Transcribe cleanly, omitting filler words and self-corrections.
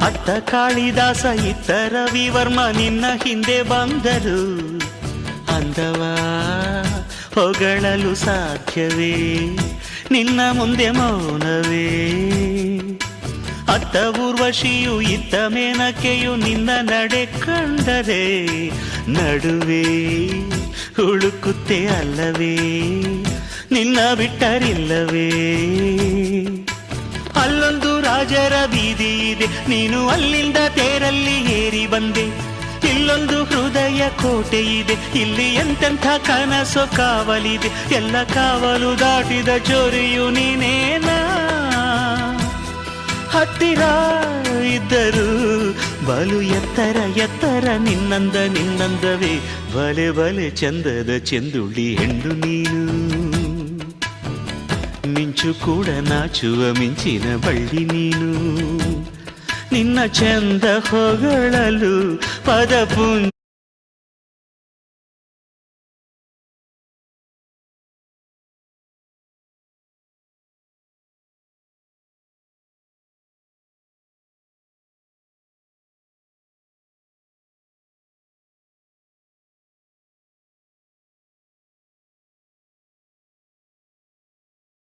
ಅತ್ತ ಕಾಳಿದಾಸ ಇತ್ತ ರವಿವರ್ಮ ನಿನ್ನ ಹಿಂದೆ ಬಂದರು. ಅಂದವ ಹೊಗಳಲು ಸಾಧ್ಯವೇ, ನಿನ್ನ ಮುಂದೆ ಮೌನವೇ. ಅತ್ತ ಊರ್ವಶಿಯು ಇತ್ತ ಮೇನಕೆಯು ನಿನ್ನ ನಡೆ ಕಂಡರೆ ನಡುವೆ ಹುಡುಕುತ್ತೆ ಅಲ್ಲವೇ, ನಿನ್ನ ಬಿಟ್ಟರಿಲ್ಲವೇ. ಅಲ್ಲೊಂದು ರಾಜರ ಬೀದಿ ಇದೆ, ನೀನು ಅಲ್ಲಿಂದ ತೇರಲ್ಲಿ ಏರಿ ಬಂದೆ. ಇಲ್ಲೊಂದು ಹೃದಯ ಕೋಟೆ ಇದೆ, ಇಲ್ಲಿ ಎಂತೆಂಥ ಕನಸು ಕಾವಲಿದೆ. ಎಲ್ಲ ಕಾವಲು ದಾಟಿದ ಚೋರಿಯು ನೀನೇನಾ. ಹತ್ತಿರ ಇದ್ದರು ಬಲು ಎತ್ತರ ಎತ್ತರ ನಿನ್ನಂದವೇ. ಬಲೆ ಬಲೆ ಚಂದದ ಚೆಂದುಳ್ಳಿ ಹೆಣ್ಣು ನೀನು, ಮಿಂಚು ಕೂಡ ನಾಚುವ ಮಿಂಚಿನ ಬಳ್ಳಿ ನೀನು. ನಿನ್ನ ಚಂದ ಹೊಗಳಲು ಪದಪುಂಜ